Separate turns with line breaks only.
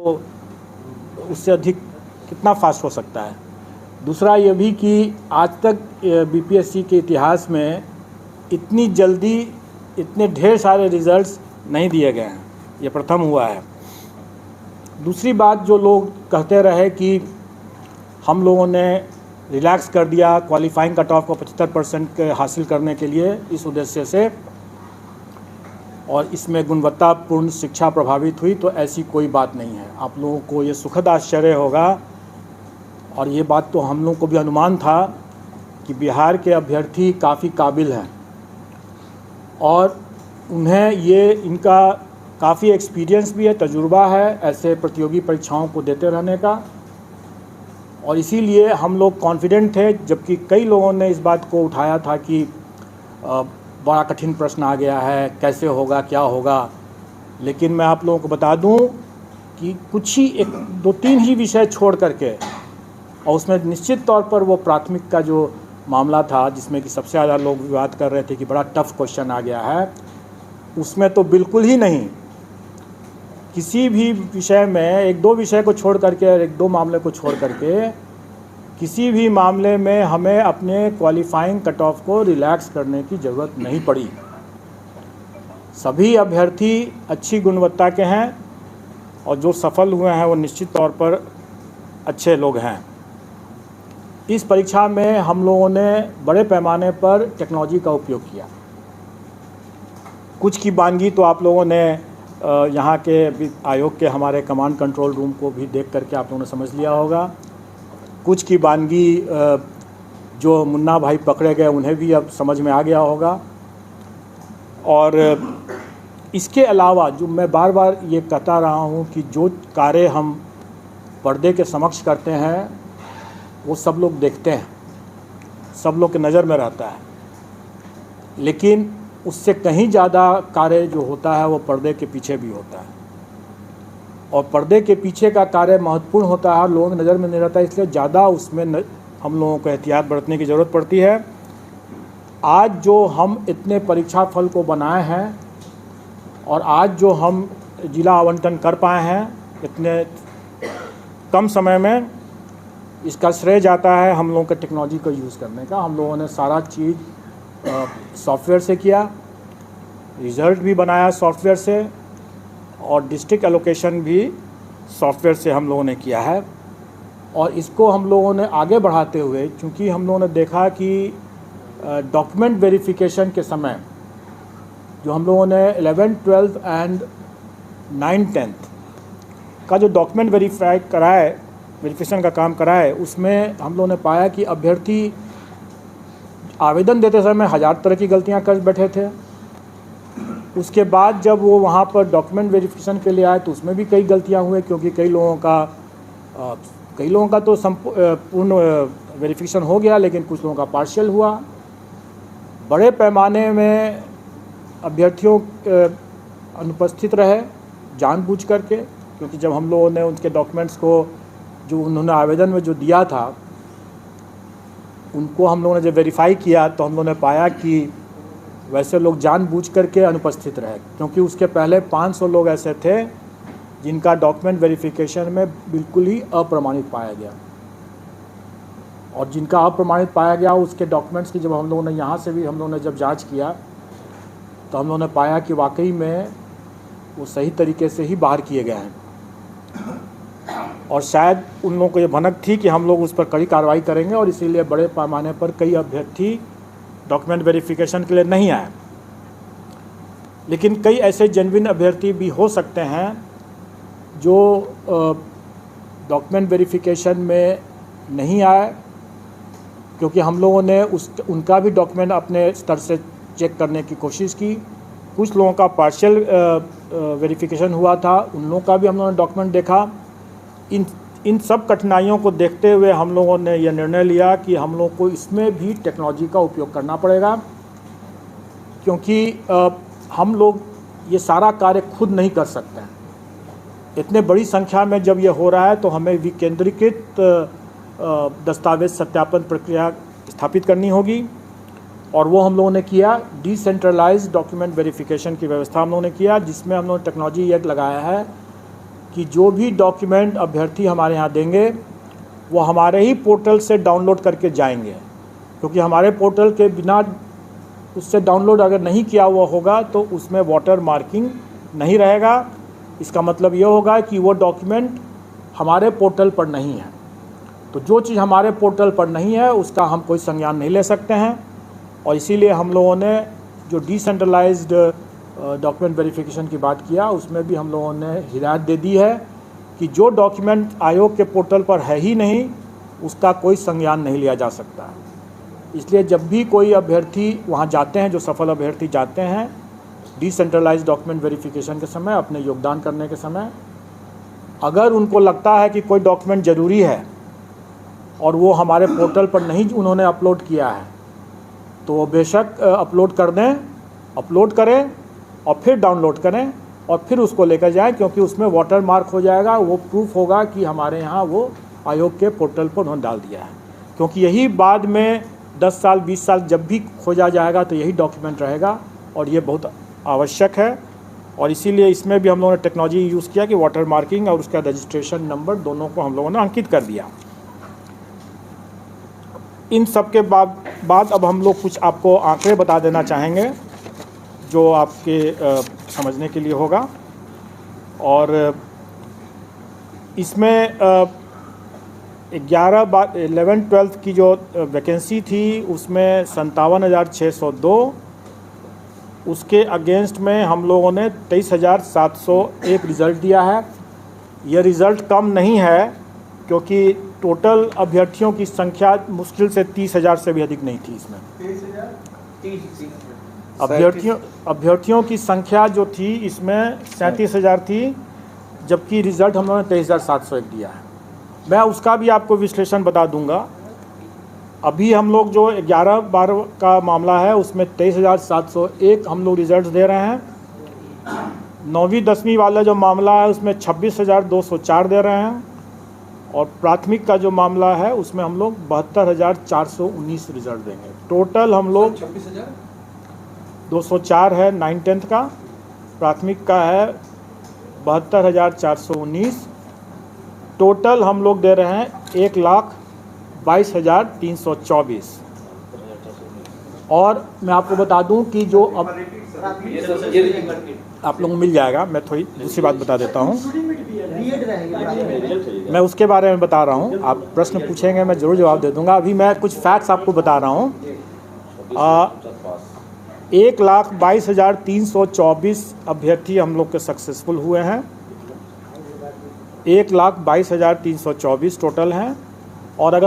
तो उससे अधिक कितना फास्ट हो सकता है। दूसरा ये भी कि आज तक बीपीएससी के इतिहास में इतनी जल्दी इतने ढेर सारे रिजल्ट्स नहीं दिए गए हैं, ये प्रथम हुआ है। दूसरी बात, जो लोग कहते रहे कि हम लोगों ने रिलैक्स कर दिया क्वालिफाइंग कट ऑफ को 75% हासिल करने के लिए इस उद्देश्य से, और इसमें गुणवत्तापूर्ण शिक्षा प्रभावित हुई, तो ऐसी कोई बात नहीं है। आप लोगों को ये सुखद आश्चर्य होगा, और ये बात तो हम लोगों को भी अनुमान था कि बिहार के अभ्यर्थी काफ़ी काबिल हैं और उन्हें इनका काफ़ी एक्सपीरियंस भी है, तजुर्बा है ऐसे प्रतियोगी परीक्षाओं को देते रहने का, और इसीलिए हम लोग कॉन्फिडेंट थे। जबकि कई लोगों ने इस बात को उठाया था कि बड़ा कठिन प्रश्न आ गया है, कैसे होगा, क्या होगा। लेकिन मैं आप लोगों को बता दूं कि कुछ ही 2-3 ही विषय छोड़ करके, और उसमें निश्चित तौर पर वो प्राथमिक का जो मामला था जिसमें कि सबसे ज़्यादा लोग विवाद कर रहे थे कि बड़ा टफ क्वेश्चन आ गया है, उसमें तो बिल्कुल ही नहीं। किसी भी विषय में 1-2 विषय को छोड़ करके, 1-2 मामले को छोड़ करके, किसी भी मामले में हमें अपने क्वालिफाइंग कट ऑफ को रिलैक्स करने की ज़रूरत नहीं पड़ी। सभी अभ्यर्थी अच्छी गुणवत्ता के हैं और जो सफल हुए हैं वो निश्चित तौर पर अच्छे लोग हैं। इस परीक्षा में हम लोगों ने बड़े पैमाने पर टेक्नोलॉजी का उपयोग किया। कुछ की बानगी तो आप लोगों ने यहाँ के आयोग के हमारे कमांड कंट्रोल रूम को भी देख करके आप लोगों ने समझ लिया होगा। कुछ की बानगी जो मुन्ना भाई पकड़े गए उन्हें भी अब समझ में आ गया होगा। और इसके अलावा जो मैं बार बार ये कहता रहा हूँ कि जो कार्य हम पर्दे के समक्ष करते हैं वो सब लोग देखते हैं, सब लोग के नज़र में रहता है, लेकिन उससे कहीं ज़्यादा कार्य जो होता है वो पर्दे के पीछे भी होता है, और पर्दे के पीछे का कार्य महत्वपूर्ण होता है और लोगों की नज़र में नहीं रहता है, इसलिए ज़्यादा उसमें हम लोगों को एहतियात बरतने की ज़रूरत पड़ती है। आज जो हम इतने परीक्षा फल को बनाए हैं और आज जो हम जिला आवंटन कर पाए हैं इतने कम समय में, इसका श्रेय जाता है हम लोगों के टेक्नोलॉजी को यूज़ करने का। हम लोगों ने सारा चीज़ सॉफ्टवेयर से किया, रिज़ल्ट भी बनाया सॉफ्टवेयर से, और डिस्ट्रिक्ट एलोकेशन भी सॉफ्टवेयर से हम लोगों ने किया है। और इसको हम लोगों ने आगे बढ़ाते हुए, चूँकि हम लोगों ने देखा कि डॉक्यूमेंट वेरिफिकेशन के समय जो हम लोगों ने 11th, 12th and 9th, 10th का जो डॉक्यूमेंट वेरिफिकेशन का काम कराए, उसमें हम लोगों ने पाया कि अभ्यर्थी आवेदन देते समय 1000 तरह की गलतियां कर बैठे थे। उसके बाद जब वो वहाँ पर डॉक्यूमेंट वेरिफिकेशन के लिए आए तो उसमें भी कई गलतियां हुए, क्योंकि कई लोगों का तो पूर्ण वेरिफिकेशन हो गया, लेकिन कुछ लोगों का पार्शियल हुआ। बड़े पैमाने में अभ्यर्थियों अनुपस्थित रहे जानबूझ करके, क्योंकि जब हम लोगों ने उनके डॉक्यूमेंट्स को जो उन्होंने आवेदन में जो दिया था उनको हम लोगों ने जब वेरीफाई किया तो हम लोगों ने पाया कि वैसे लोग जानबूझ करके अनुपस्थित रहे, क्योंकि उसके पहले 500 लोग ऐसे थे जिनका डॉक्यूमेंट वेरिफिकेशन में बिल्कुल ही अप्रमाणित पाया गया, और जिनका अप्रमाणित पाया गया उसके डॉक्यूमेंट्स की जब हम लोगों ने यहाँ से भी हम लोगों ने जब जांच किया तो हम लोगों ने पाया कि वाकई में वो सही तरीके से ही बाहर किए गए हैं। और शायद उन लोगों को ये भनक थी कि हम लोग उस पर कड़ी कार्रवाई करेंगे, और इसीलिए बड़े पैमाने पर कई अभ्यर्थी डॉक्यूमेंट वेरिफिकेशन के लिए नहीं आए। लेकिन कई ऐसे जेन्युइन अभ्यर्थी भी हो सकते हैं जो डॉक्यूमेंट वेरिफिकेशन में नहीं आए, क्योंकि हम लोगों ने उनका भी डॉक्यूमेंट अपने स्तर से चेक करने की कोशिश की। कुछ लोगों का पार्शियल वेरिफिकेशन हुआ था, उन लोगों का भी हम लोगों ने डॉक्यूमेंट देखा। इन सब कठिनाइयों को देखते हुए हम लोगों ने यह निर्णय लिया कि हम लोग को इसमें भी टेक्नोलॉजी का उपयोग करना पड़ेगा, क्योंकि हम लोग ये सारा कार्य खुद नहीं कर सकते हैं। इतने बड़ी संख्या में जब ये हो रहा है तो हमें विकेंद्रीकृत दस्तावेज सत्यापन प्रक्रिया स्थापित करनी होगी, और वो हम लोगों ने किया। डिसेंट्रलाइज्ड डॉक्यूमेंट वेरिफिकेशन की व्यवस्था हम लोगों ने किया, जिसमें हम लोगों ने टेक्नोलॉजी ये लगाया है कि जो भी डॉक्यूमेंट अभ्यर्थी हमारे यहाँ देंगे वो हमारे ही पोर्टल से डाउनलोड करके जाएंगे, क्योंकि हमारे पोर्टल के बिना उससे डाउनलोड अगर नहीं किया हुआ होगा तो उसमें वाटर मार्किंग नहीं रहेगा। इसका मतलब ये होगा कि वो डॉक्यूमेंट हमारे पोर्टल पर नहीं है। तो जो चीज़ हमारे पोर्टल पर नहीं है उसका हम कोई संज्ञान नहीं ले सकते हैं, और इसीलिए हम लोगों ने जो डिसेंट्रलाइज्ड डॉक्यूमेंट वेरिफिकेशन की बात किया उसमें भी हम लोगों ने हिदायत दे दी है कि जो डॉक्यूमेंट आयोग के पोर्टल पर है ही नहीं उसका कोई संज्ञान नहीं लिया जा सकता है। इसलिए जब भी कोई अभ्यर्थी वहाँ जाते हैं, जो सफल अभ्यर्थी जाते हैं डिसेंट्रलाइज्ड डॉक्यूमेंट वेरिफिकेशन के समय, अपने योगदान करने के समय, अगर उनको लगता है कि कोई डॉक्यूमेंट ज़रूरी है और वो हमारे पोर्टल पर नहीं उन्होंने अपलोड किया है तो वो बेशक अपलोड कर दें, अपलोड करें और फिर डाउनलोड करें और फिर उसको लेकर जाएं, क्योंकि उसमें वाटर मार्क हो जाएगा, वो प्रूफ होगा कि हमारे यहाँ वो आयोग के पोर्टल पर उन्होंने डाल दिया है। क्योंकि यही बाद में 10 साल 20 साल जब भी खोजा जाएगा तो यही डॉक्यूमेंट रहेगा, और ये बहुत आवश्यक है। और इसीलिए इसमें भी हम लोगों ने टेक्नोलॉजी यूज़ किया कि वाटर मार्किंग और उसका रजिस्ट्रेशन नंबर दोनों को हम लोगों ने अंकित कर दिया। इन सब के बाद अब हम लोग कुछ आपको आंकड़े बता देना चाहेंगे जो आपके समझने के लिए होगा। और इसमें 11-12 की जो वैकेंसी थी उसमें 57,602, उसके अगेंस्ट में हम लोगों ने 23,701 रिज़ल्ट दिया है। यह रिज़ल्ट कम नहीं है, क्योंकि टोटल अभ्यर्थियों की संख्या मुश्किल से 30,000 से भी अधिक नहीं थी। इसमें अभ्यर्थियों की संख्या जो थी इसमें 37,000 थी, जबकि रिज़ल्ट हम लोगों ने 23,701 दिया है। मैं उसका भी आपको विश्लेषण बता दूंगा। अभी हम लोग जो 11-12 का मामला है उसमें 23,701 हम लोग रिज़ल्ट दे रहे हैं। 9वीं-10वीं वाला जो मामला है उसमें 26,204 दे रहे हैं, और प्राथमिक का जो मामला है उसमें हम लोग 72,419 रिज़ल्ट देंगे। टोटल हम लोग 204 है 9-10 का, प्राथमिक का है 72,419। टोटल हम लोग दे रहे हैं 1,22,324। और मैं आपको बता दूं कि जो अब आप लोगों को मिल जाएगा, मैं थोड़ी दूसरी बात बता देता हूं, मैं उसके बारे में बता रहा हूं। आप प्रश्न पूछेंगे मैं ज़रूर जवाब दे दूंगा। अभी मैं कुछ फैक्ट्स आपको बता रहा हूं। 1,22,324 अभ्यर्थी हम लोग के सक्सेसफुल हुए हैं। 1,22,324 टोटल हैं। और अगर